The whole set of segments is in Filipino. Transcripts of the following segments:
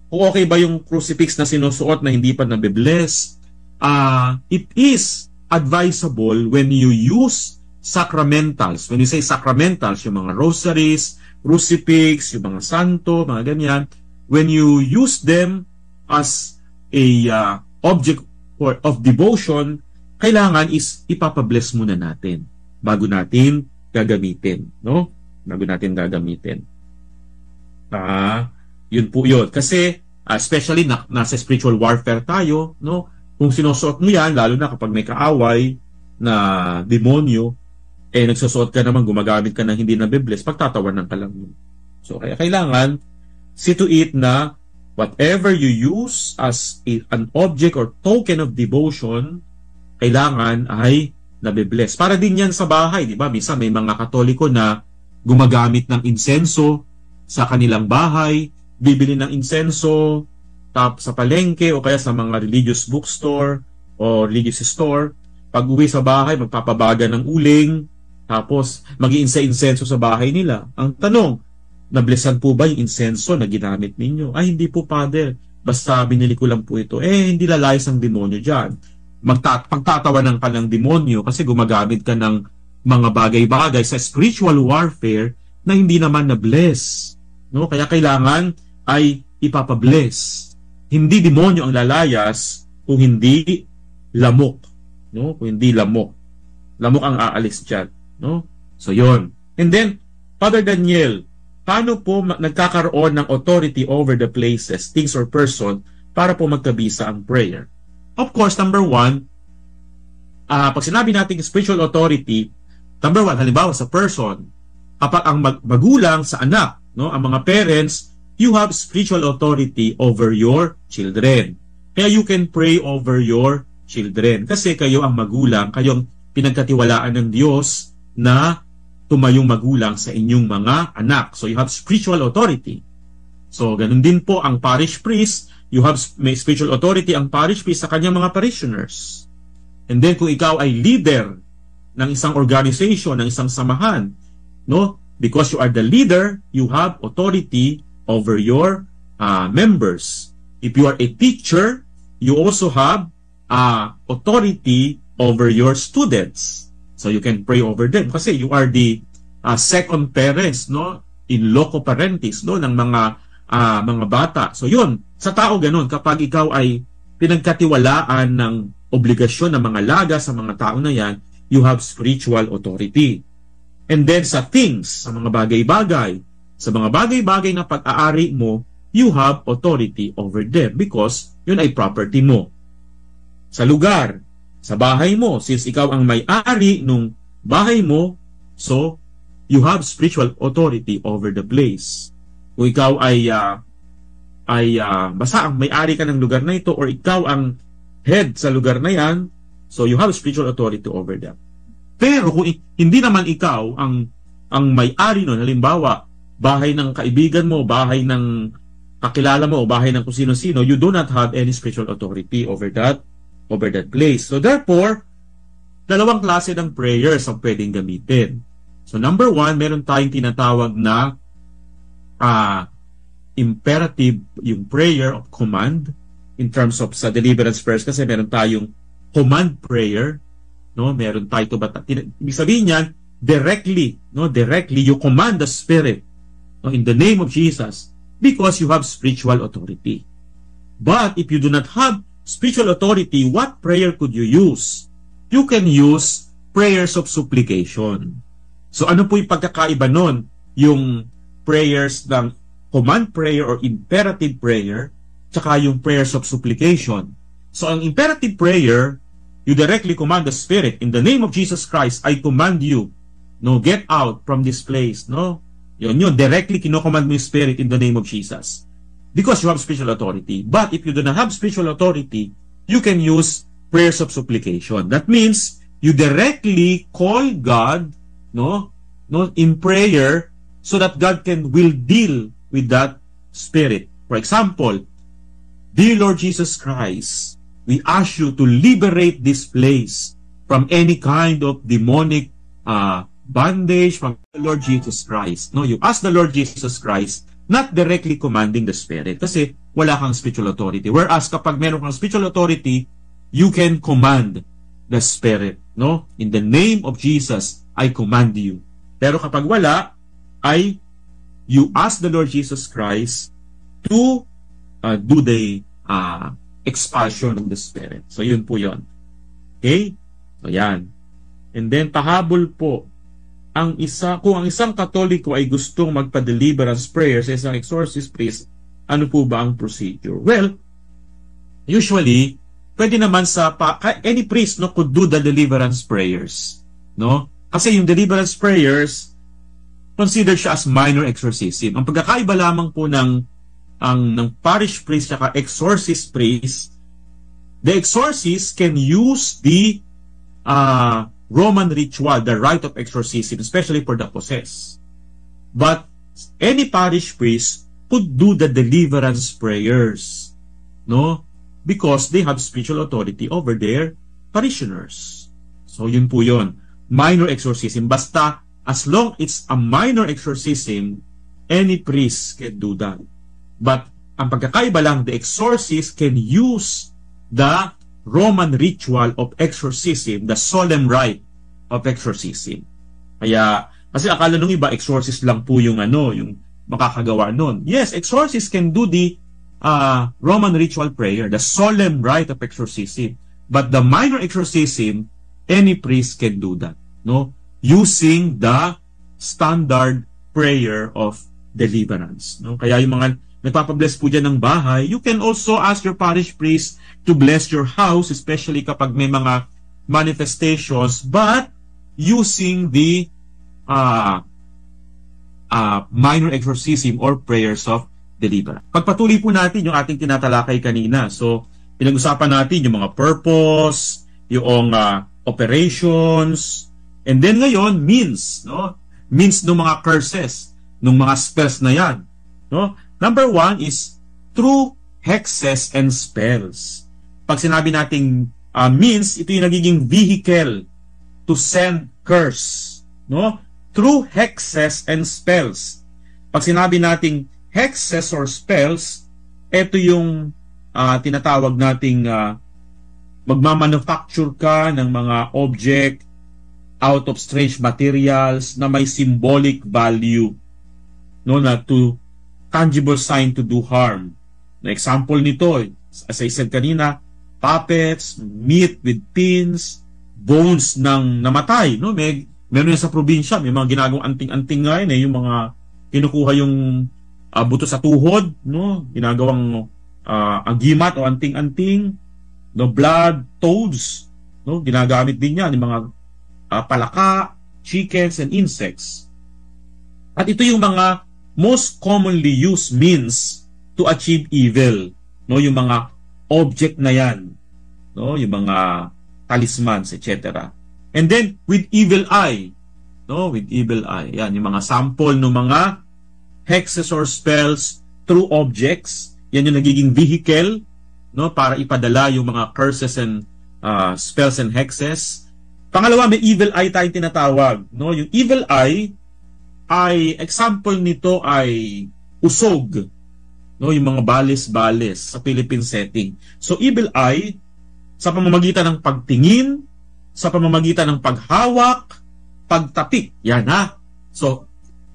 kung okay ba yung crucifix na sinusuot na hindi pa nabibless. It is advisable when you use sacramentals. When you say sacramentals, yung mga rosaries, crucifix, yung mga santo, mga ganyan, when you use them as a object of devotion, kailangan is ipapabless muna natin bago natin gagamitin, no? Bago natin gagamitin. Yun po yun. Kasi, especially nasa spiritual warfare tayo, no? Kung sinusuot mo yan, lalo na kapag may kaaway na demonyo, nagsusuot ka naman, gumagamit ka ng hindi na bibless, pagtatawanan ka lang yun. So, kaya kailangan, see to it na whatever you use as an object or token of devotion, kailangan ay nabibless. Para din yan sa bahay, di ba? Minsan may mga Katoliko na gumagamit ng insenso sa kanilang bahay, bibili ng insenso sa palengke o kaya sa mga religious bookstore o religious store. Pag uwi sa bahay, magpapabaga ng uling, tapos mag-iinsa-insenso sa bahay nila. Ang tanong, nablessan po ba yung insenso na ginamit ninyo? Ay, hindi po, Father. Basta binili ko lang po ito. Hindi lalayas ang demonyo dyan. Pagtatawanan ka ng demonyo kasi gumagamit ka ng mga bagay-bagay sa spiritual warfare na hindi naman na-bless. No? Kaya kailangan ay ipapabless. Hindi demonyo ang lalayas kung hindi lamok. No? Kung hindi lamok. Lamok ang aalis dyan. No? So, yon. And then, Father Daniel, paano po nagkakaroon ng authority over the places, things, or person para po magkabisa ang prayer? Of course, number one, pag sinabi natin spiritual authority, number one, halimbawa sa person, kapag ang magulang sa anak, no, ang mga parents, you have spiritual authority over your children. Kaya you can pray over your children. Kasi kayo ang magulang, kayong pinagkatiwalaan ng Diyos na tumayong magulang sa inyong mga anak. So you have spiritual authority. So ganun din po ang parish priest, may spiritual authority ang parish priest sa kanyang mga parishioners. And then kung ikaw ay leader ng isang organization, ng isang samahan, no? Because you are the leader, you have authority over your members. If you are a teacher, you also have authority over your students. So you can pray over them kasi you are the second parents, no? In loco parentis, no, ng mga bata. So yun, sa tao ganun, kapag ikaw ay pinagkatiwalaan ng obligasyon ng mga laga sa mga tao na yan, you have spiritual authority. And then sa things, sa mga bagay-bagay, sa mga bagay-bagay na pag-aari mo, you have authority over them because yun ay property mo. Sa lugar, sa bahay mo, since ikaw ang may-ari nung bahay mo, so you have spiritual authority over the place. Kung ikaw ay basta ang may-ari ka ng lugar na ito or ikaw ang head sa lugar na yan, so you have spiritual authority over them. Pero kung hindi naman ikaw ang may-ari nun, halimbawa, bahay ng kaibigan mo, bahay ng kakilala mo, o bahay ng kung sino-sino, you do not have any spiritual authority over that place. So therefore, dalawang klase ng prayers ang pwedeng gamitin. So number one, meron tayong tinatawag na imperative, yung prayer of command in terms of sa deliverance prayers kasi meron tayong command prayer, no? Meron tayo ibig sabihin niyan, directly you command the spirit, no, in the name of Jesus because you have spiritual authority. But if you do not have spiritual authority, what prayer could you use? You can use prayers of supplication. So ano po yung pagkakaiba nun? Yung prayers ng command prayer or imperative prayer tsaka yung prayers of supplication. So ang imperative prayer, you directly command the spirit, in the name of Jesus Christ, I command you, no, get out from this place, no? Yun, directly kino-command mo yung spirit in the name of Jesus. Because you have spiritual authority. But if you do not have spiritual authority, you can use prayers of supplication. That means you directly call God, no, in prayer so that God will deal with that spirit. For example, dear Lord Jesus Christ, we ask you to liberate this place from any kind of demonic bondage from the Lord Jesus Christ. No, you ask the Lord Jesus Christ not directly commanding the spirit kasi wala kang spiritual authority. Whereas kapag meron kang spiritual authority, you can command the spirit, no? In the name of Jesus, I command you. Pero kapag wala, ay you ask the Lord Jesus Christ to do the expulsion of the spirit. So yun po yun. Okay? So yan. And then pahabol po, kung ang isang Katoliko ay gustong magpa-deliverance prayer sa isang exorcist priest, ano po ba ang procedure? Well, usually, pwede naman any priest no could do the deliverance prayers, no? Kasi yung deliverance prayers considered siya as minor exorcism. Ang pagkakaiba lamang po ng parish priest at exorcist priest, the exorcist can use the Roman ritual, the rite of exorcism, especially for the possessed. But any parish priest could do the deliverance prayers, no? Because they have spiritual authority over their parishioners. So yun po yun. Minor exorcism. Basta, as long it's a minor exorcism, any priest can do that. But, ang pagkakaiba lang, the exorcist can use the Roman ritual of exorcism, the solemn rite of exorcism. Kaya, kasi akala nung iba, exorcist lang po yung yung makakagawa nun. Yes, exorcist can do the Roman ritual prayer, the solemn rite of exorcism. But the minor exorcism, any priest can do that, no? Using the standard prayer of deliverance, no? Kaya yung mga nagpapabless po dyan ng bahay, you can also ask your parish priest to bless your house, especially kapag may mga manifestations, but using the minor exorcism or prayers of deliverance. Pagpatuloy po natin yung ating tinatalakay kanina. So, pinag-usapan natin yung mga purpose, yung operations, and then ngayon, means, no? Means ng mga curses, ng mga spells na yan, no? Number 1 is through hexes and spells. Pag sinabi nating means, ito yung nagiging vehicle to send curse, no? Through hexes and spells. Pag sinabi nating hexes or spells, ito yung tinatawag nating magmamanufacture ka ng mga object out of strange materials na may symbolic value, no, na to tangible sign to do harm. Na example nito, as I said kanina, puppets, meat with pins, bones ng namatay, no? Meron yan sa probinsya, may mga ginagawang anting-anting nga yun, yung mga kinukuha yung buto sa tuhod, no? Ginagawang agimat o anting-anting, no? Blood, toads, no? Ginagamit din yan, yung mga palaka, chickens, and insects. At ito yung mga most commonly used means to achieve evil, no? Yung mga object na yan, no? Yung mga talismans, etc. And then with evil eye, no? With evil eye, yan yung mga sample ng mga hexes or spells through objects. Yan yung nagiging vehicle, no? Para ipadala yung mga curses and spells and hexes. Pangalawa, may evil eye tayong tinatawag, no? Yung evil eye ay example nito ay usog, no, yung mga balis-balis sa Philippine setting. So evil eye sa pamamagitan ng pagtingin, sa pamamagitan ng paghawak, pagtapik. Yan ha. So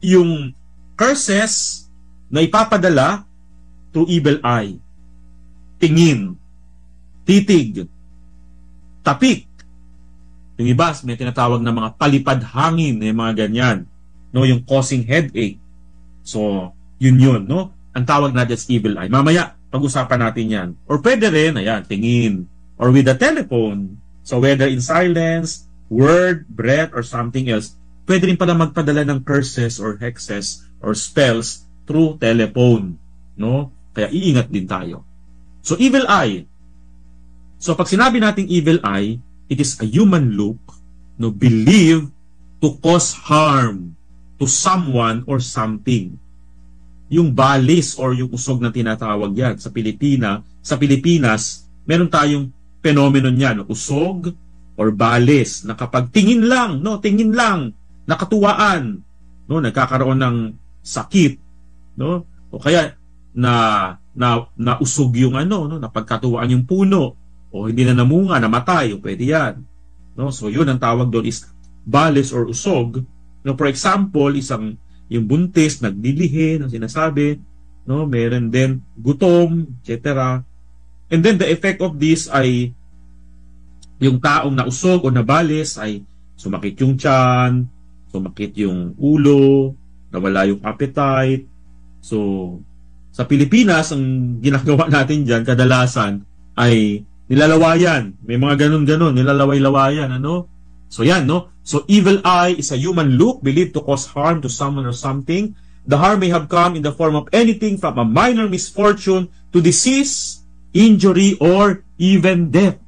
yung curses na ipapadala through evil eye, tingin, titig, tapik. Yung iba may tinatawag na mga palipad hangin, yung mga ganyan. No, yung causing headache. So, yun, no? Ang tawag natin is evil eye. Mamaya, pag-usapan natin yan. Or pwede rin, ayan, tingin. Or with the telephone. So, whether in silence, word, breath, or something else, pwede rin pala magpadala ng curses or hexes or spells through telephone. No? Kaya iingat din tayo. So, evil eye. So, pag sinabi nating evil eye, it is a human look, no, believed to cause harm to someone or something. Yung balis or yung usog na tinatawag yan sa Pilipinas, meron tayong phenomenon yan, usog or balis, na kapag tingin lang, nakatuwaan, no, nagkakaroon ng sakit, no, O kaya nausog yung napagkatuwaan yung puno, o hindi na namunga, namatay, o pwede yan. No? So yun ang tawag doon is balis or usog. No, for example, yung buntis, nagdilihi, ang sinasabi, no, meron din gutom, etc. And then the effect of this ay yung taong nausog o nabalis ay sumakit yung tiyan, sumakit yung ulo, nawala yung appetite. So, sa Pilipinas, ang ginagawa natin dyan, kadalasan, ay nilalawayan. May mga ganun-ganun, nilalaway-lawayan, So yan, no? So evil eye is a human look believed to cause harm to someone or something. The harm may have come in the form of anything from a minor misfortune to disease, injury, or even death.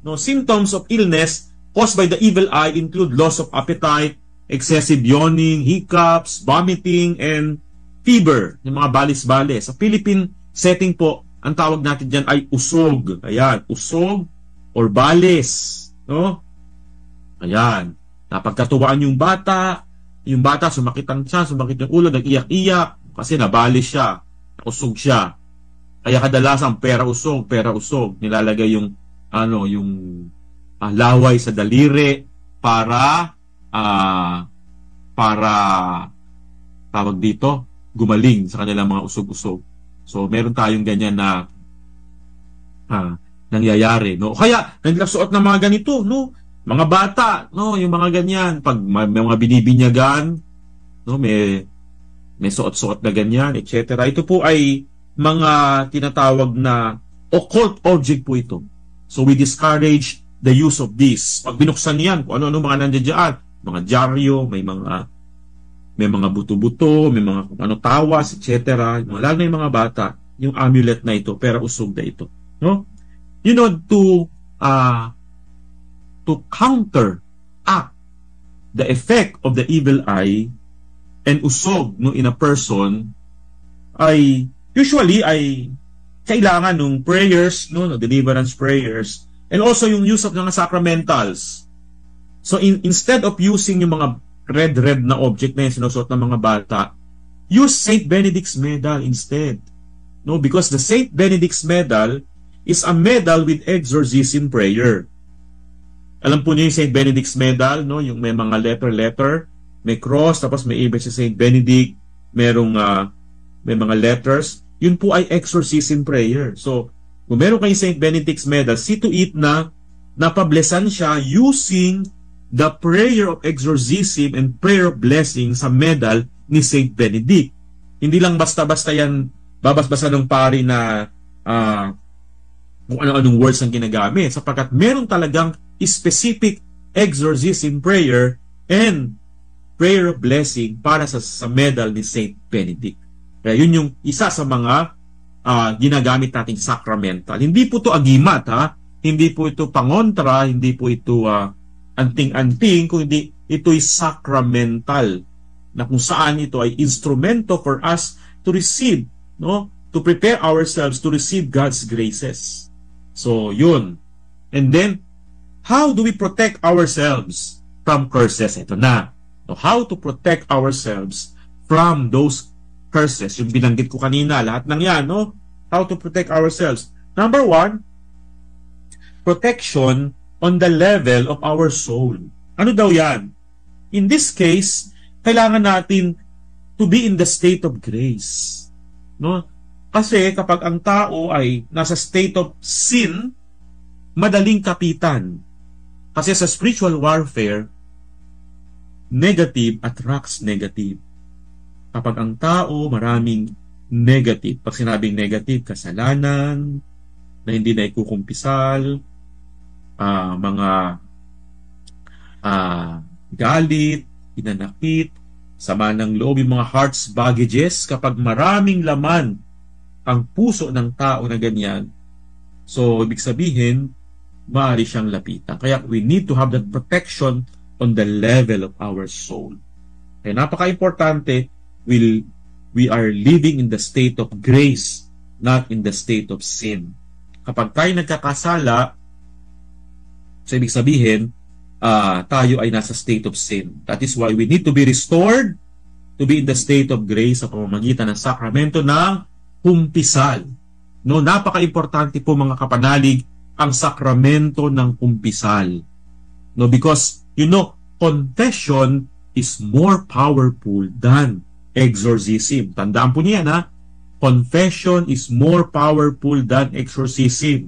No, symptoms of illness caused by the evil eye include loss of appetite, excessive yawning, hiccups, vomiting, and fever, yung mga balis-balis. Sa Philippine setting po, ang tawag natin dyan ay usog. Ayan, usog or balis. No? Ayan, napagkatuwaan yung bata sumakit ang tiyan, sumakit yung ulo, nag-iyak-iyak kasi nabalis siya, usog siya. Kaya kadalasan pera usog, nilalagay yung laway sa daliri para tawag dito, gumaling sa kanilang mga usog-usog. So meron tayong ganyan na nangyayari, no? Kaya nagsuot ng mga ganito, no? Mga bata, no, yung mga ganyan, pag may mga binibinyagan, no, may suot-suot na ganyan, etc. Ito po ay mga tinatawag na occult object po ito. So we discourage the use of this. Pag binuksan yan, kung ano-ano mga nandiyan dyan, mga dyaryo, may mga buto-buto, may mga tawas, etc. Lalo na yung mga bata, yung amulet na ito, pera usog na ito, no? To counteract the effect of the evil eye and usog in a person ay usually ay kailangan ng prayers, deliverance prayers, and also yung use of mga sacramentals. So instead of using yung mga red na object na yung sinusuot ng mga bata, use Saint Benedict's medal instead. No, because the Saint Benedict's medal is a medal with exorcism prayer. Alam po niyo yung St. Benedict's medal, no? Yung may mga letter, may cross, tapos may image si St. Benedict, may mga letters. Yun po ay exorcism prayer. So, kung meron kayong St. Benedict's medal, see to it na napablesan siya using the prayer of exorcism and prayer of blessing sa medal ni St. Benedict. Hindi lang basta-basta yan, babas-basa ng pari na kung ano-anong words ang ginagamit, sapagkat meron talagang specific exorcism prayer and prayer of blessing para sa medal ni Saint Benedict. Kaya yun yung isa sa mga ginagamit nating sacramental. Hindi po ito agimat, hindi po ito pangontra, hindi po ito anting-anting, kundi ito'y sacramental na kung saan ito ay instrumento for us to receive, no? To prepare ourselves to receive God's graces. So, yun. And then, how do we protect ourselves from curses? Ito na. So, how to protect ourselves from those curses? Yung binanggit ko kanina, lahat ng yan, no? How to protect ourselves. Number 1, protection on the level of our soul. Ano daw yan? In this case, kailangan natin to be in the state of grace. No? Kasi kapag ang tao ay nasa state of sin, madaling kapitan. Kasi sa spiritual warfare, negative attracts negative. Kapag ang tao maraming negative, pag sinabing negative, kasalanan, na hindi na ikukumpisal, mga galit, pinanakit, sama ng loob, yung mga heart's baggages, kapag maraming laman ang puso ng tao na ganyan, so ibig sabihin, maaari siyang lapitan. Kaya we need to have that protection on the level of our soul. Kaya napaka-importante, we are living in the state of grace, not in the state of sin. Kapag tayo nagkakasala, so ibig sabihin, tayo ay nasa state of sin. That is why we need to be restored to be in the state of grace sa pamamagitan ng sakramento ng kumpisal. No, napaka-importante po mga kapanalig ang sakramento ng kumpisal. No, because confession is more powerful than exorcism. Tandaan po niya na confession is more powerful than exorcism.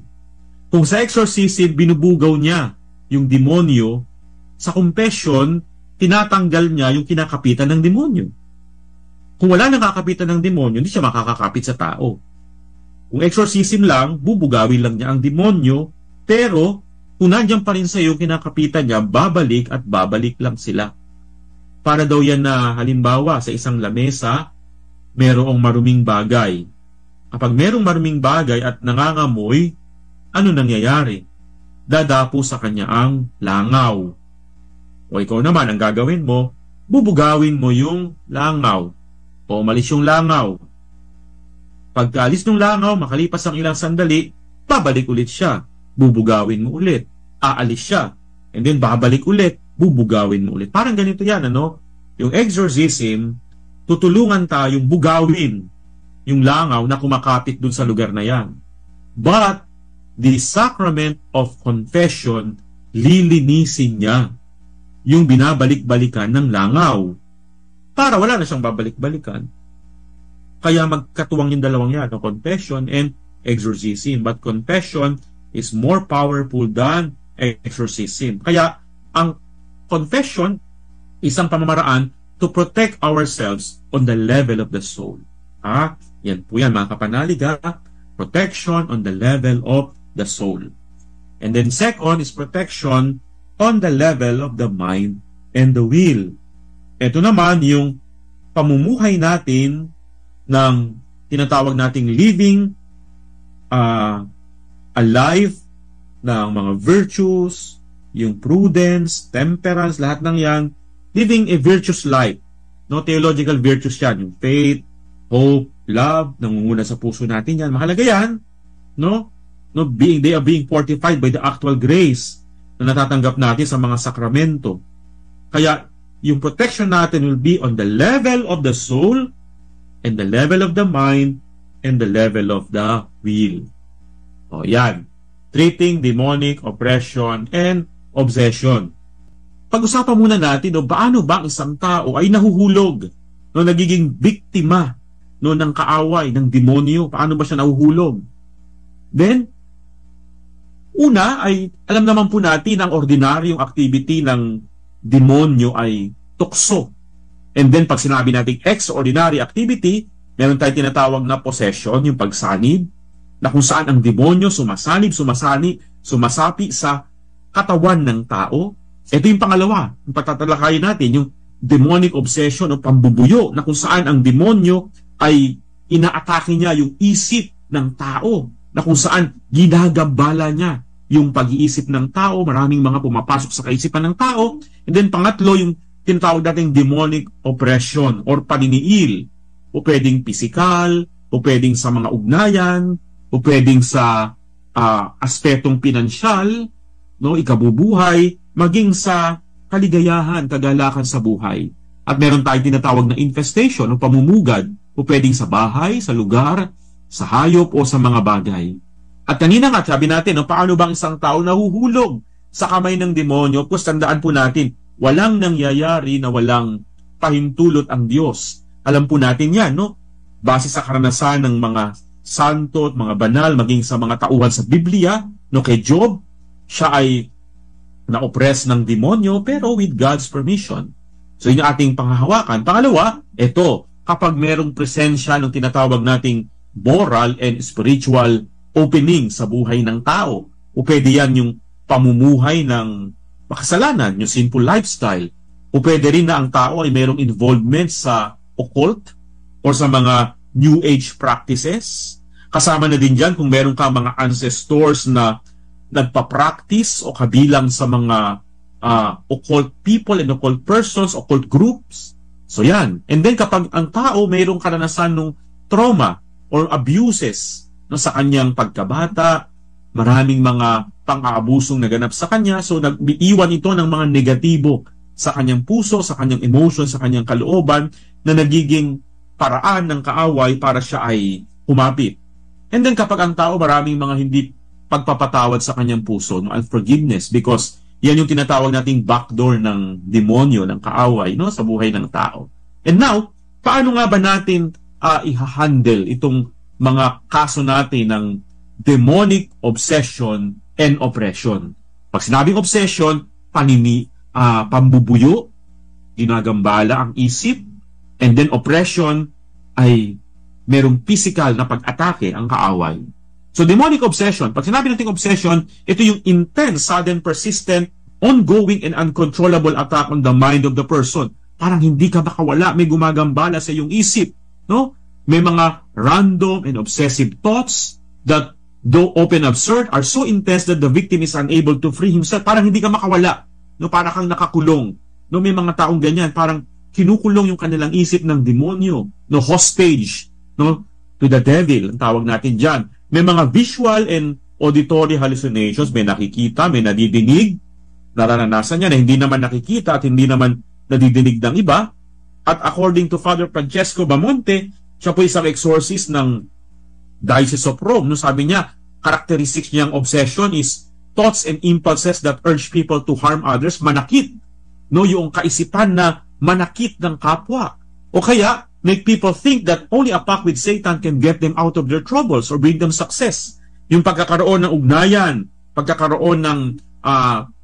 Kung sa exorcism binubugaw niya yung demonyo, sa confession tinatanggal niya yung kinakapitan ng demonyo. Kung wala nakakapitan ng demonyo, hindi siya makakakapit sa tao. Kung exorcism lang, bubugawin lang niya ang demonyo, pero kung nandiyan pa rin sa iyo kinakapitan niya, babalik at babalik lang sila. Para daw yan na halimbawa sa isang lamesa, merong maruming bagay. Kapag merong maruming bagay at nangangamoy, ano nangyayari? Dadapo sa kanya ang langaw. O ikaw naman, ang gagawin mo, bubugawin mo yung langaw. O umalis yung langaw. Pagkaalis ng langaw, makalipas ang ilang sandali, babalik ulit siya. Bubugawin mo ulit. Aalis siya. And then babalik ulit. Bubugawin mo ulit. Parang ganito yan, ano? Yung exorcism, tutulungan tayong bugawin yung langaw na kumakapit dun sa lugar na yan. But, the sacrament of confession, lilinisin niya yung binabalik-balikan ng langaw. Para wala na siyang babalik-balikan. Kaya magkatuwang yung dalawang yan, no? Confession and exorcism. But confession is more powerful than exorcism. Kaya ang confession, isang pamamaraan to protect ourselves on the level of the soul. Yan po yan mga kapanalig. Protection on the level of the soul. And then second is protection on the level of the mind and the will. Ito naman yung pamumuhay natin ng tinatawag nating living a life ng mga virtues, yung prudence, temperance, lahat ng yan, living a virtuous life. No, theological virtues yan, yung faith, hope, love, nangunguna sa puso natin yan. Mahalaga yan, no? They are being fortified by the actual grace na natatanggap natin sa mga sakramento. Kaya, yung protection natin will be on the level of the soul, and the level of the mind, and the level of the will. O yan. Treating demonic oppression and obsession. Pag-usapan muna natin, paano ba ang isang tao ay nahuhulog, nagiging biktima ng kaaway, ng demonyo? Paano ba siya nahuhulog? Then, una ay, alam naman po natin ang ordinaryong activity ng demonyo ay tukso. And then, pag sinabi natin extraordinary activity, meron tayong tinatawag na possession, yung pagsanib, na kung saan ang demonyo sumasapi sa katawan ng tao. Ito yung pangalawa, yung patatalakayin natin, yung demonic obsession o pambubuyo, na kung saan ang demonyo ay inaatake niya yung isip ng tao, na kung saan ginagambala niya yung pag-iisip ng tao, maraming mga pumapasok sa kaisipan ng tao. And then pangatlo, yung tinatawag natin demonic oppression or paniniil. O pwedeng physical, o pwedeng sa mga ugnayan, o pwedeng sa aspetong pinansyal, ikabubuhay, maging sa kaligayahan, kagalakan sa buhay. At meron tayong tinatawag na infestation o pamumugad, o pwedeng sa bahay, sa lugar, sa hayop o sa mga bagay. At kanina nga, sabi natin, paano bang isang tao nahuhulog sa kamay ng demonyo? Pues tandaan po natin, walang nangyayari na walang pahintulot ang Diyos. Alam po natin yan, base sa karanasan ng mga santo at mga banal, maging sa mga tauhan sa Biblia, kay Job, siya ay na-oppress ng demonyo, pero with God's permission. So, yun yung ating panghahawakan. Pangalawa, ito, kapag merong presensya ng tinatawag nating moral and spiritual opening sa buhay ng tao, o pwede yan yung pamumuhay ng makasalanan, yung sinful lifestyle, o pwede rin na ang tao ay merong involvement sa occult or sa mga New Age practices. Kasama na din dyan kung meron ka mga ancestors na nagpa-practice o kabilang sa mga occult people and occult persons, occult groups. So yan. And then kapag ang tao mayroong karanasan ng trauma or abuses sa kanyang pagkabata, maraming mga pang-aabusong naganap sa kanya, so nag-iwan ito ng mga negatibo sa kanyang puso, sa kanyang emotion, sa kanyang kalooban na nagiging paraan ng kaaway para siya ay humapit. And then kapag ang tao maraming mga hindi pagpapatawad sa kanyang puso, no, unforgiveness, because yan yung tinatawag nating backdoor ng demonyo, ng kaaway, no, sa buhay ng tao. And now, paano nga ba natin i-handle itong mga kaso natin ng demonic obsession and oppression? Pag sinabing obsession, pambubuyo, ginagambala ang isip, and then oppression ay merong physical na pag-atake ang kaaway. So demonic obsession, pag sinabi natin obsession, ito yung intense, sudden, persistent, ongoing, and uncontrollable attack on the mind of the person. Parang hindi ka makawala, may gumagambala sa iyong isip, no? May mga random and obsessive thoughts that, though often absurd, are so intense that the victim is unable to free himself. Parang hindi ka makawala, no? Parang kang nakakulong. No, may mga taong ganyan, parang kinukulong yung kanilang isip ng demonyo, no, hostage, no, to the devil, ang tawag natin diyan. May mga visual and auditory hallucinations, may nakikita, may nadidinig, nararanasan niya na hindi naman nakikita at hindi naman nadidinig ng iba. At according to Father Francesco Bamonte, siya po isang exorcist ng Diocese of Rome, no, sabi niya, characteristics niyang obsession is thoughts and impulses that urge people to harm others, manakit, no, yung kaisipan na manakit ng kapwa. O kaya, make people think that only a pact with Satan can get them out of their troubles or bring them success. Yung pagkakaroon ng ugnayan, pagkakaroon ng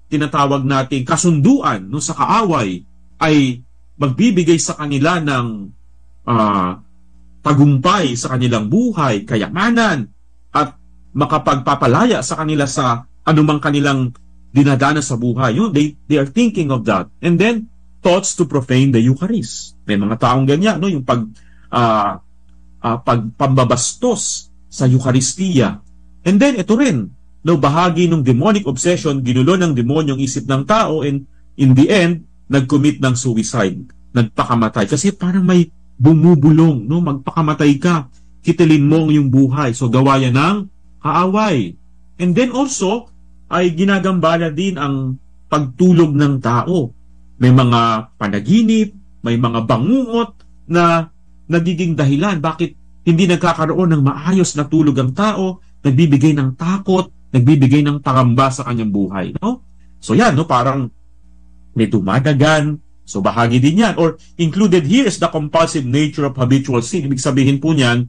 tinatawag nating kasunduan, no, sa kaaway ay magbibigay sa kanila ng tagumpay sa kanilang buhay, kayamanan, at makapagpapalaya sa kanila sa anumang kanilang dinadanas sa buhay. Yun, they are thinking of that. And then, thoughts to profane the Eucharist. May mga taong ganyan, no, yung pambabastos sa Eucharistia. And then, ito rin, no, bahagi ng demonic obsession, ginulo ng demonyo ang isip ng tao, and in the end, nag-commit ng suicide, nagpakamatay. Kasi parang may bumubulong, no, magpakamatay ka, kitilin mo yung buhay. So, gawa yan ng kaaway. And then also, ay ginagambala din ang pagtulog ng tao. May mga panaginip, may mga bangungot na nagiging dahilan bakit hindi nagkakaroon ng maayos na tulog ang tao, nagbibigay ng takot, nagbibigay ng pangamba sa kanyang buhay, no? So yan, no, parang may dumadagan, so bahagi din yan. Or included here is the compulsive nature of habitual sin. Ibig sabihin po niyan,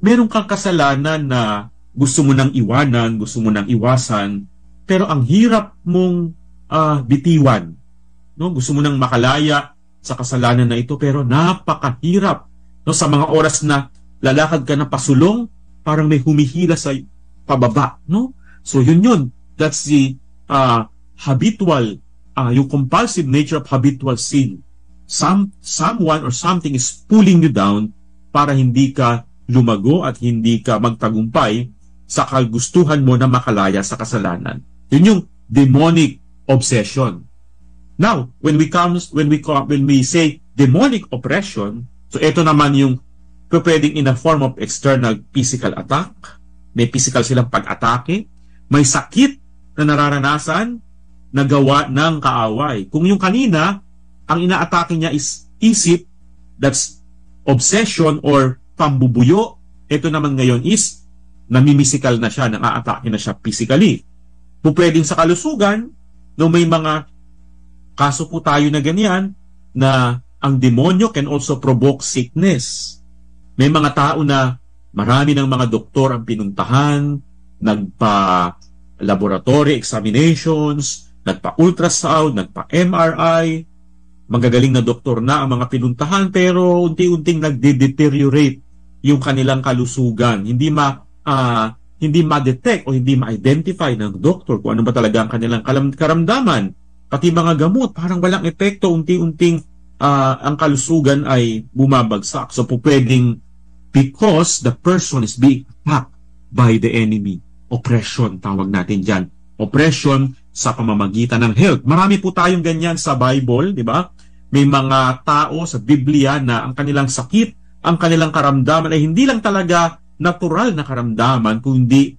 meron kang kasalanan na gusto mo nang iwanan, gusto mo nang iwasan, pero ang hirap mong bitiwan. No, gusto mo nang makalaya sa kasalanan na ito, pero napakahirap. No, sa mga oras na lalakad ka na pasulong, parang may humihila sa pababa, no? So yun. That's the habitual, yung compulsive nature of habitual sin. Someone or something is pulling you down para hindi ka lumago at hindi ka magtagumpay sa kagustuhan mo na makalaya sa kasalanan. Yun yung demonic obsession. Now, when we say demonic oppression, so ito naman yung pwedeng in a form of external physical attack. May physical silang pag-atake. May sakit na nararanasan na gawa ng kaaway. Kung yung kanina, ang inaatake niya is isip, that's obsession or pambubuyo. Ito naman ngayon is namimisikal na siya, nang-aatake na siya physically. Pwedeng sa kalusugan, no, may mga kaso po tayo na ganyan, na ang demonyo can also provoke sickness. May mga tao na marami ng mga doktor ang pinuntahan, nagpa-laboratory examinations, nagpa-ultrasound, nagpa-MRI, magagaling na doktor na ang mga pinuntahan, pero unti-unting nagde-deteriorate yung kanilang kalusugan. Hindi ma-detect o hindi ma-identify ng doktor kung ano ba talaga ang kanilang karamdaman. Pati mga gamot, parang walang epekto, unti-unting ang kalusugan ay bumabagsak. So po pwedeng because the person is being attacked by the enemy. Oppression, tawag natin dyan. Oppression sa pamamagitan ng health. Marami po tayong ganyan sa Bible, di ba? May mga tao sa Biblia na ang kanilang sakit, ang kanilang karamdaman ay hindi lang talaga natural na karamdaman, kundi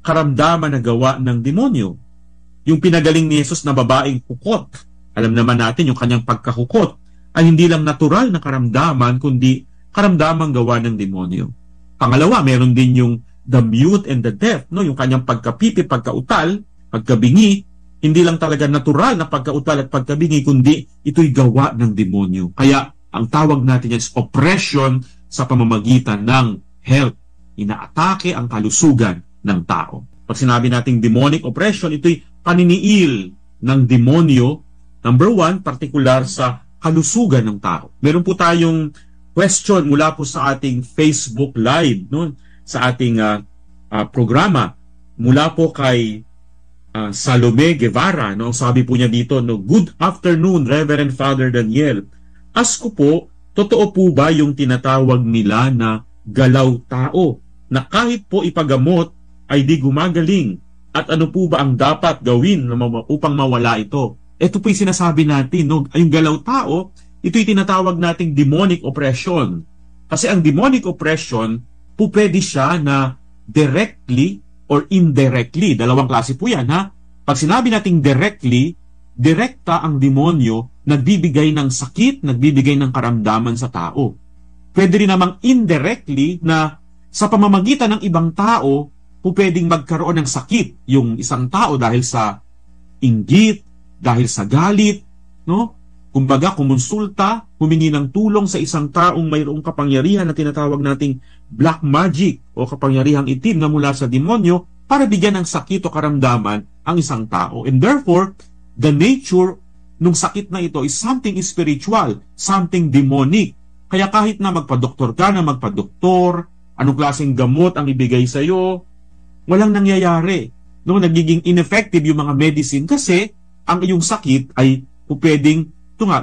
karamdaman na gawa ng demonyo. Yung pinagaling ni Jesus na babaeng kukot, Alam naman natin yung kanyang pagkahukot ay hindi lang natural na karamdaman, kundi karamdamang gawa ng demonyo. Pangalawa, meron din yung the mute and the deaf, no? Yung kanyang pagkapipi, pagkautal, pagkabingi, hindi lang talaga natural na pagkautal at pagkabingi, kundi ito'y gawa ng demonyo. Kaya ang tawag natin yan is oppression sa pamamagitan ng health. Inaatake ang kalusugan ng tao. Pag sinabi nating demonic oppression, ito'y paniniil ng demonyo, number one, partikular sa kalusugan ng tao. Meron po tayong question mula po sa ating Facebook Live, no? Sa ating programa, mula po kay Salome Guevara, no? Sabi po niya dito, no, good afternoon, Reverend Father Daniel. Ask ko po, totoo po ba yung tinatawag nila na galaw tao, na kahit po ipagamot ay di gumagaling? At ano po ba ang dapat gawin upang mawala ito? Ito po yung sinasabi natin, no? Yung galaw tao, ito'y tinatawag nating demonic oppression. Kasi ang demonic oppression, po pwede siya na directly or indirectly. Dalawang klase po yan, ha? Pag sinabi nating directly, direkta ang demonyo, nagbibigay ng sakit, nagbibigay ng karamdaman sa tao. Pwede rin namang indirectly na sa pamamagitan ng ibang tao, po pwedeng magkaroon ng sakit yung isang tao dahil sa inggit, dahil sa galit, no? Kumbaga, kumonsulta, humingi ng tulong sa isang taong mayroong kapangyarihan na tinatawag nating black magic o kapangyarihang itim na mula sa demonyo para bigyan ng sakit o karamdaman ang isang tao. And therefore, the nature ng sakit na ito is something spiritual, something demonic. Kaya kahit na magpadoktor ka na magpadoktor, anong klaseng gamot ang ibigay sa iyo, walang nangyayari. No, nagiging ineffective yung mga medicine kasi ang iyong sakit ay pwedeng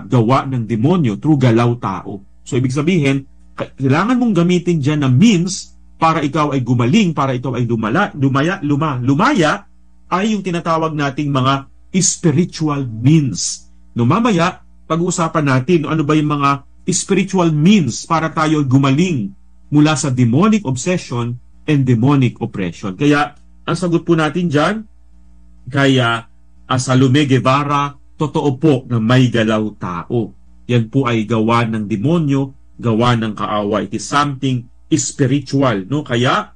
gawa ng demonyo through galaw tao. So, ibig sabihin, kailangan mong gamitin dyan na means para ikaw ay gumaling, para ikaw ay lumaya, ay yung tinatawag nating mga spiritual means. No, mamaya, pag-uusapan natin ano ba yung mga spiritual means para tayo gumaling mula sa demonic obsession and demonic oppression. Kaya, ang sagot po natin dyan, kaya Salome Guevara, totoo po na may galaw tao. Yan po ay gawa ng demonyo, gawa ng kaawa. It is something spiritual, no? Kaya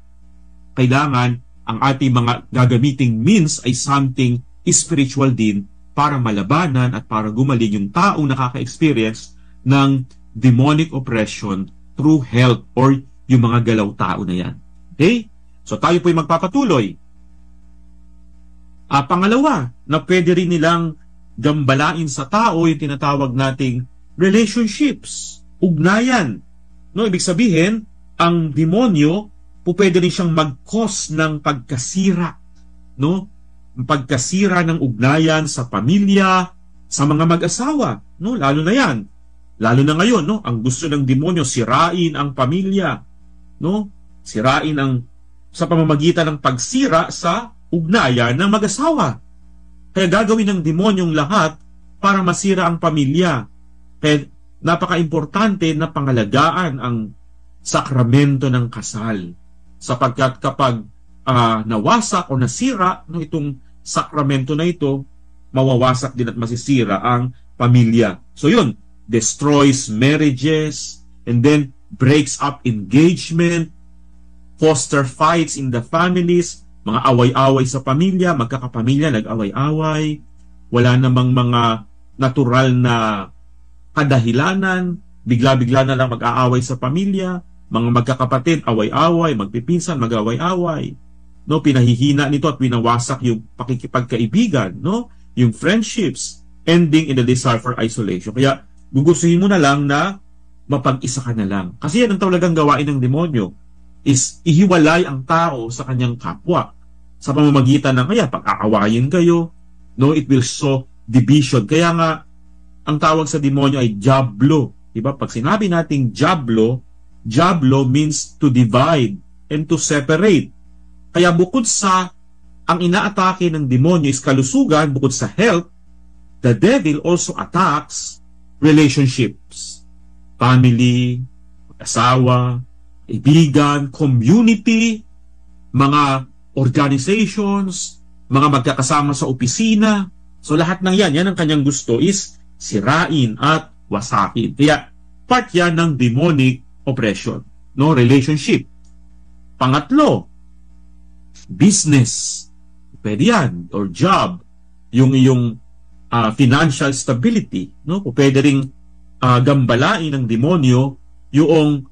kailangan ang ating mga gagamiting means ay something spiritual din para malabanan at para gumaling yung taong nakaka-experience ng demonic oppression through health or yung mga galaw tao na yan. Okay? So tayo po ay magpapatuloy. Pangalawa, na pwede rin nilang gambalain sa tao yung tinatawag nating relationships, ugnayan. No, ibig sabihin, ang demonyo po pwede rin siyang mag-cause ng pagkasira, no? Pagkasira ng ugnayan sa pamilya, sa mga mag-asawa, no? Lalo na 'yan. Lalo na ngayon, no? Ang gusto ng demonyo sirain ang pamilya, no? Sirain ang sa pamamagitan ng pagsira sa ugnayan ng mag-asawa. Kaya gagawin ng demonyong lahat para masira ang pamilya. Kaya napaka-importante na pangalagaan ang sakramento ng kasal. Sapagkat kapag nawasak o nasira no, itong sakramento na ito, mawawasak din at masisira ang pamilya. So yun, destroys marriages, and then breaks up engagement, foster fights in the families, mga away-away sa pamilya, magkakapamilya, nag-away-away, wala namang mga natural na kadahilanan, bigla-bigla na lang mag-aaway sa pamilya, mga magkakapatid, away-away, magpipinsan, mag-away-away. No, pinahihina nito at pinawasak yung pakikipagkaibigan, no? Yung friendships, ending in the desire for isolation. Kaya, gugustuhin mo na lang na mapag-isa ka na lang. Kasi yan ang talagang gawain ng demonyo, is ihiwalay ang tao sa kanyang kapwa sa pamamagitan ng kaya pag-aawayin kayo, no, it will sow division. Kaya nga ang tawag sa demonyo ay diablo, diba? Pag sinabi nating diablo means to divide and to separate. Kaya bukod sa ang inaatake ng demonyo is kalusugan, bukod sa health, the devil also attacks relationships, family, asawa, kaibigan, community, mga organizations, mga magkakasama sa opisina, So lahat ng yan ang kanyang gusto is sirain at wasakin. Kaya part yan ng demonic oppression, no? Relationship. Pangatlo, business. Pwede yan, or job. Yung iyong financial stability, no? Pwede ring gambalain ng demonyo yung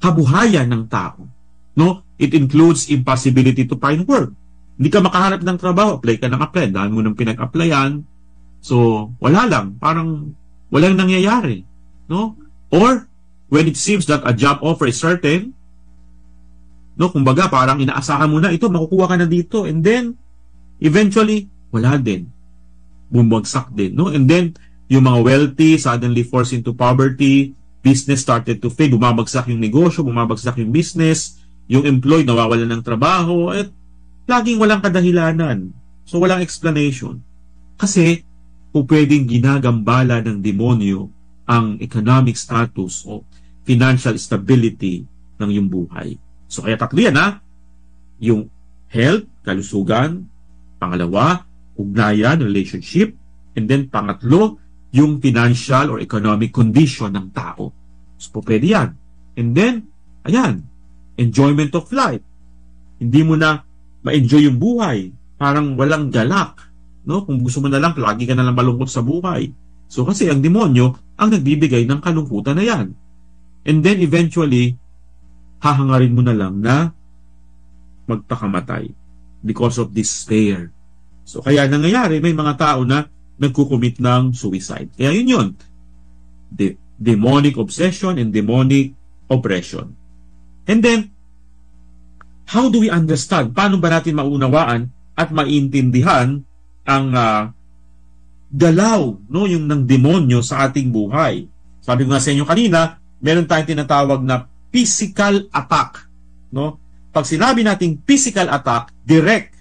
kabuhayan ng tao, no? It includes impossibility to find work. Hindi ka makahanap ng trabaho, apply ka ng apply, dahil mo nang pinag-applyan, so wala lang, parang walang nangyayari, no? Or when it seems that a job offer is certain, no, kumbaga parang inaasahan mo na ito, makukuha ka na dito, and then eventually wala din, bumagsak din, no? And then yung mga wealthy suddenly forced into poverty, business started to fail, bumabagsak yung negosyo, bumabagsak yung business, yung employee nawawalan ng trabaho, at laging walang kadahilanan. So walang explanation. Kasi kung pwedeng ginagambala ng demonyo ang economic status o financial stability ng iyong buhay. So kaya tatlo yan, yung health, kalusugan, pangalawa, ugnayan, relationship, and then pangatlo, yung financial or economic condition ng tao. So pwede yan. And then, ayan, enjoyment of life. Hindi mo na ma-enjoy yung buhay. Parang walang galak, no? Kung gusto mo na lang, lagi ka na lang malungkot sa buhay. So kasi ang demonyo ang nagbibigay ng kalungkutan na yan. And then eventually, hahangarin mo na lang na magpakamatay because of despair. So kaya nangyayari, may mga tao na nagkukumit ng suicide. Kaya yun. Demonic obsession and demonic oppression. And then, how do we understand? Paano ba natin maunawaan at maintindihan ang galaw, no, yung ng demonyo sa ating buhay? Sabi ko nga sa inyo kanina, meron tayong tinatawag na physical attack, no? Pag sinabi nating physical attack, direct,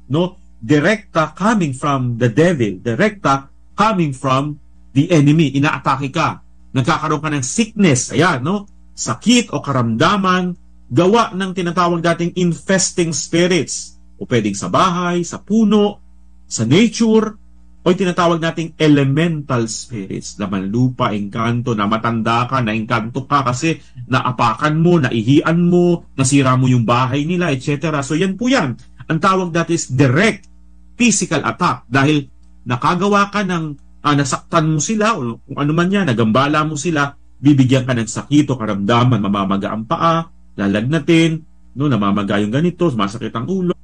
no? Direkta coming from the devil, direkta coming from the enemy. Inaatake ka, nagkakaroon ka ng sickness, ayan, no? Sakit o karamdaman, gawa ng tinatawag dating infesting spirits, o pwedeng sa bahay, sa puno, sa nature, o tinatawag nating elemental spirits, laman lupa, engkanto, na matanda ka, na engkanto ka kasi naapakan mo, naihian mo, nasira mo yung bahay nila, etc. So yan po yan. Ang tawag natin is direct physical attack dahil nakagawa ka ng nasaktan mo sila o kung ano man yan, nagambala mo sila, bibigyan ka ng sakit o karamdaman, mamamaga ang paa, lalagnatin, no, namamaga yung ganito, masakit ang ulo.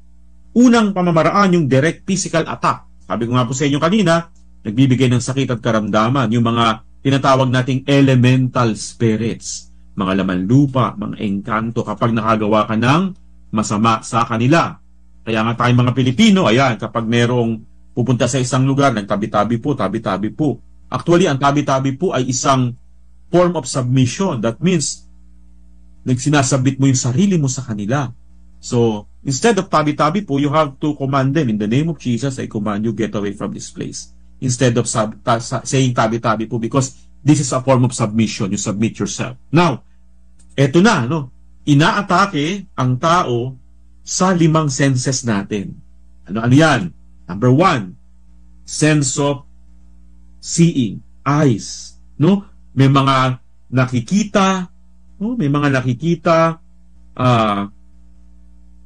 Unang pamamaraan yung direct physical attack. Sabi ko nga po sa inyo kanina, nagbibigay ng sakit at karamdaman, yung mga tinatawag nating elemental spirits, mga laman lupa, mga engkanto, kapag nakagawa ka ng masama sa kanila. Kaya nga tayong mga Pilipino, ayan, kapag merong pupunta sa isang lugar, nagtabi-tabi po, tabi-tabi po. Actually, ang tabi-tabi po ay isang form of submission. That means, nagsinasabit mo yung sarili mo sa kanila. So, instead of tabi-tabi po, you have to command them, in the name of Jesus, I command you, get away from this place. Instead of saying tabi-tabi po, because this is a form of submission. You submit yourself. Now, eto na, no? Inaatake ang tao sa 5 senses natin. Ano yan? Number 1, sense of seeing, eyes. No? May mga nakikita, no? May mga nakikita,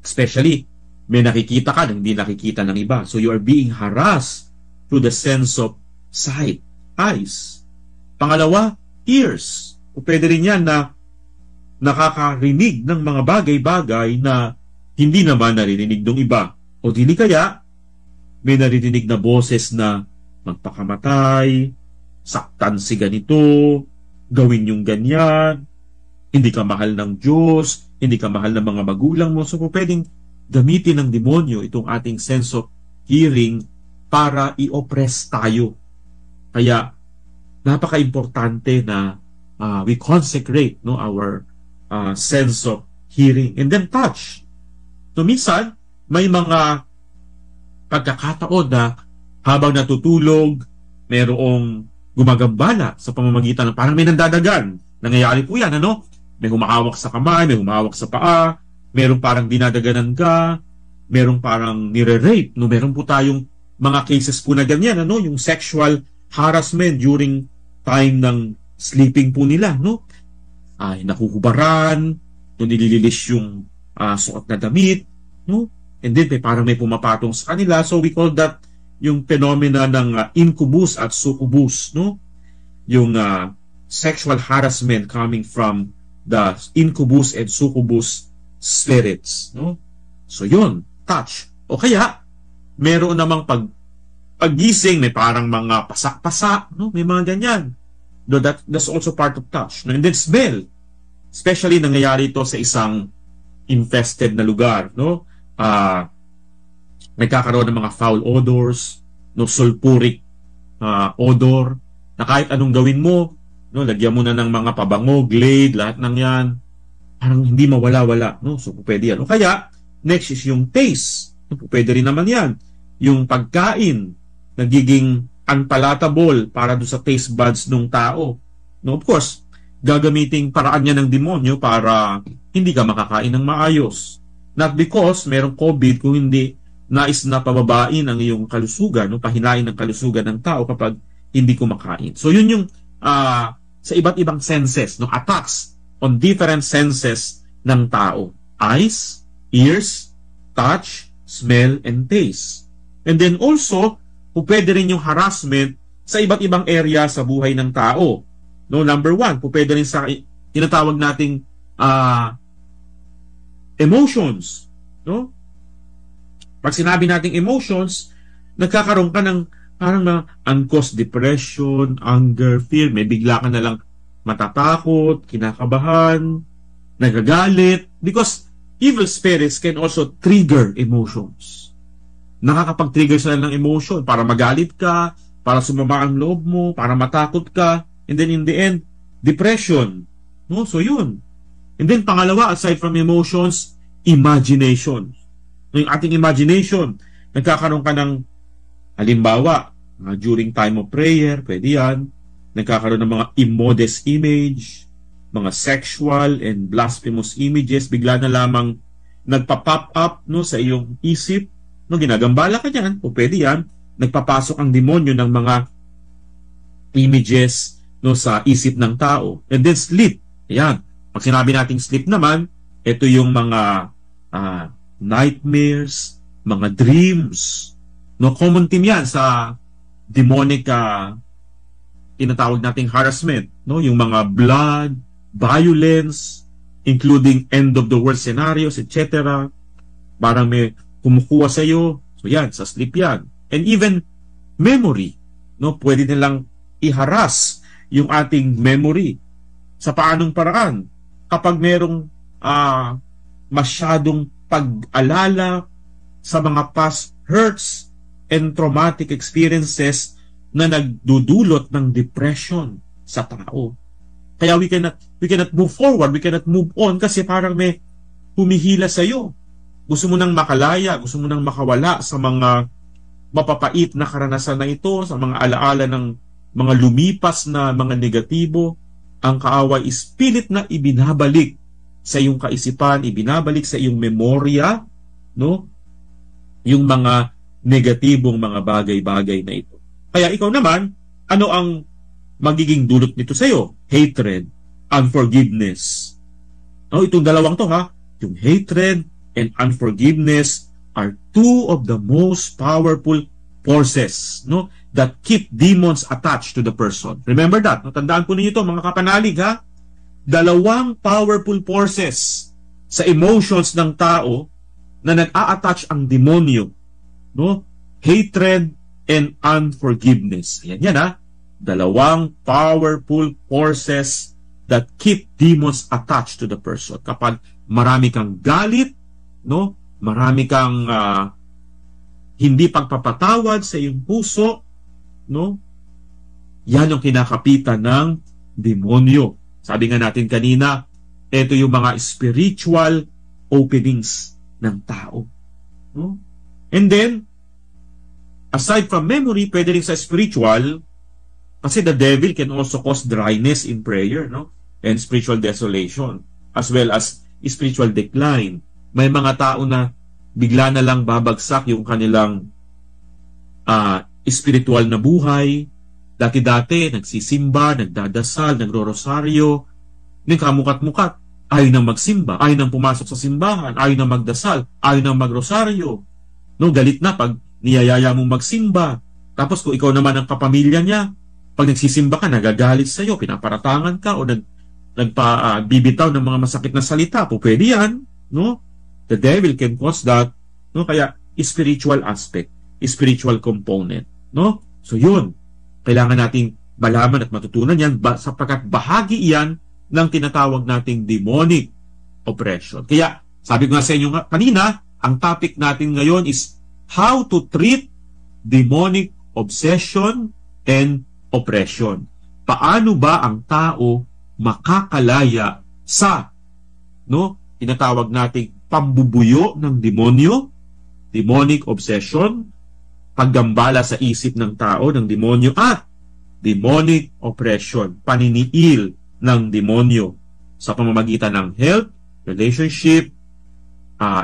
especially, may nakikita ka na hindi nakikita ng iba. So you are being harassed through the sense of sight, eyes. Pangalawa, ears. O pwede rin yan na nakakarinig ng mga bagay-bagay na hindi naman naririnig ng iba. O dili kaya, may naririnig na boses na magpakamatay, saktan si ganito, gawin yung ganyan, hindi ka mahal ng Diyos, hindi ka mahal ng mga magulang mo. So pwedeng gamitin ng demonyo itong ating sense of hearing para i-oppress tayo. Kaya napaka-importante na we consecrate, no, our sense of hearing. And then touch. So minsan, may mga pagkakataon na habang natutulog, merong gumagambala sa pamamagitan ng parang may nandadagan. Nangyayari po yan, ano? May humahawak sa kamay, may humahawak sa paa, merong parang dinadaganan ka, merong parang nire-rape, no? Meron po tayong mga cases po na ganyan, ano, yung sexual harassment during time ng sleeping po nila, no? Ay nakuhubaran, no, nilililis yung suot na damit, no? And then parang may pumapatong sa kanila. So we call that yung phenomena ng incubus at succubus, no? Yung sexual harassment coming from the incubus and succubus spirits, no? So yun, touch. O kaya meron namang paggising, may parang mga pasak-pasak, no? May mga ganyan. No, that's also part of touch. No? And then smell. Especially nangyayari ito sa isang infested na lugar, no? Nagkakaroon ng mga foul odors, no, sulfuric odor, na kahit anong gawin mo, no, lagyan mo na ng mga pabango, Glade, lahat ng yan, parang hindi mawala-wala, no? So pwede yan. O kaya next is yung taste. No? Pwede rin naman yan. Yung pagkain nagiging unpalatable para do sa taste buds ng tao. No, of course, gagamiting paraan niya ng demonyo para hindi ka makakain ng maayos. Not because merong COVID, kung hindi nais na pababain ang iyong kalusugan, no, pahinain ng kalusugan ng tao kapag hindi kumakain. So yun yung sa iba't ibang senses, no, attacks on different senses ng tao. Eyes, ears, touch, smell, and taste. And then also, pwede rin yung harassment sa iba't ibang area sa buhay ng tao. No, number one, pwede rin sa tinatawag nating emotions. No? Pag sinabi nating emotions, nagkakaroon ka ng parang mga uncaused depression, anger, fear, may bigla ka na lang matatakot, kinakabahan, nagagalit, because evil spirits can also trigger emotions. Nakakapag-trigger sila ng emotion para magalit ka, para sumama ang loob mo, para matakot ka, and then in the end, depression. No? So yun. And then pangalawa, aside from emotions, imagination. Yung ating imagination, nagkakaroon ka ng, halimbawa, during time of prayer, pwede yan, nagkakaroon ng mga immodest image, mga sexual and blasphemous images, bigla na lamang nagpa-pop up, no, sa iyong isip. No, ginagambala ka dyan, o pwede yan, nagpapasok ang demonyo ng mga images, no, sa isip ng tao. And then sleep. Ayan. Pag sinabi nating sleep naman, ito yung mga nightmares, mga dreams. No, common theme yan sa demonic tinatawag nating harassment. No, yung mga blood, violence, including end of the world scenarios, etc. Parang may kumukuha sa iyo. So yan, sa sleep yan. And even memory, no, pwede nilang i-harass yung ating memory. Sa paanong paraan? Kapag merong masyadong pag-alala sa mga past hurts and traumatic experiences na nagdudulot ng depression sa tao. Kaya we cannot move forward, we cannot move on kasi parang may humihila sa iyo. Gusto mo nang makalaya, gusto mo nang makawala sa mga mapapait na karanasan na ito, sa mga alaala ng mga lumipas na mga negatibo. Ang kaaway is pilit na ibinabalik sa iyong kaisipan, ibinabalik sa iyong memorya, no? Yung mga negatibong mga bagay-bagay na ito. Kaya ikaw naman, ano ang magiging dulot nito sa iyo? Hatred, unforgiveness. No, itong dalawang to ha, yung hatred and unforgiveness are two of the most powerful forces, no, that keep demons attached to the person. Remember that. No? Tandaan po ninyo ito, mga kapanalig, ha? Dalawang powerful forces sa emotions ng tao na nag-a-attach ang demonyo. No? Hatred and unforgiveness. Ayan yan, ha? Dalawang powerful forces that keep demons attached to the person. Kapag marami kang galit, no? Marami kang hindi pagpapatawad sa iyong puso, no? Yan yung kinakapitan ng demonyo. Sabi nga natin kanina, ito yung mga spiritual openings ng tao. No? And then, aside from memory, pwede rin sa spiritual, kasi the devil can also cause dryness in prayer, no? And spiritual desolation, as well as spiritual decline. May mga tao na bigla na lang babagsak yung kanilang spiritual na buhay. Dati-dati, nagsisimba, nagdadasal, nagro-rosaryo, nagkamukat-mukat, ayaw nang magsimba, ayaw nang pumasok sa simbahan, ayaw nang magdasal, ayaw nang magrosaryo. No, galit na pag niyayaya mong magsimba. Tapos kung ikaw naman ang kapamilya niya, pag nagsisimba ka, nagagalit sa'yo, pinaparatangan ka, o nagpabibitaw ng mga masakit na salita, po pwede yan. No? The devil can cause that. No? Kaya, spiritual aspect, spiritual component. No? So yun, kailangan nating malaman at matutunan yan sapagkat bahagi iyan ng tinatawag nating demonic oppression. Kaya, sabi ko nga sa inyo kanina, ang topic natin ngayon is how to treat demonic obsession and oppression. Paano ba ang tao makakalaya sa tinatawag nating pambubuyo ng demonyo, demonic obsession, paggambala sa isip ng tao ng demonyo, at demonic oppression, paniniil ng demonyo sa pamamagitan ng health, relationship,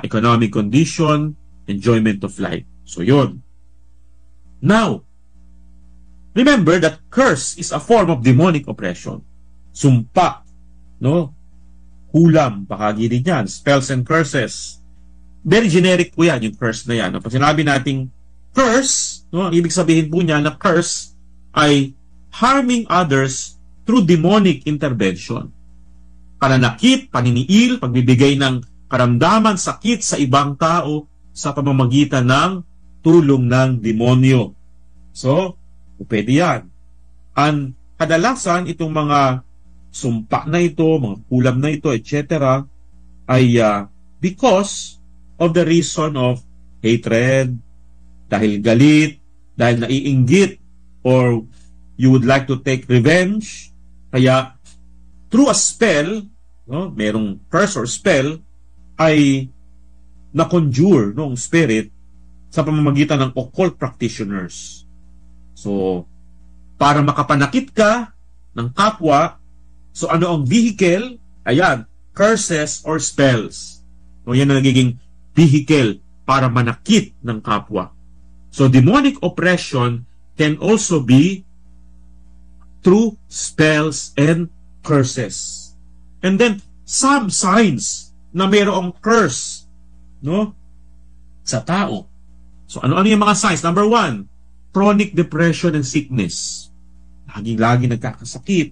economic condition, enjoyment of life. So yun. Now, remember that curse is a form of demonic oppression. Sumpa, hulam, bahagi din yan, spells and curses. Very generic po yan, yung curse na yan. Pag sinabi nating curse, ang ibig sabihin po niya na curse ay harming others through demonic intervention. Pananakit, paniniil, pagbibigay ng karamdaman, sakit sa ibang tao sa pamamagitan ng tulong ng demonyo. So, pwede yan. Ang kadalasan, itong mga sumpa na ito, mga kulam na ito, etc., ay because of the reason of hatred, dahil galit, dahil naiinggit, or you would like to take revenge. Kaya, through a spell, merong curse or spell, ay na-conjure ng spirit sa pamamagitan ng occult practitioners. So, para makapanakit ka ng kapwa, so ano ang vehicle? Ayan, curses or spells. So, yan ang nagiging vehicle para manakit ng kapwa. So, demonic oppression can also be through spells and curses. And then, some signs na mayroong curse, sa tao. So, ano-ano yung mga signs? Number 1, chronic depression and sickness. Laging-lagi nagkakasakit.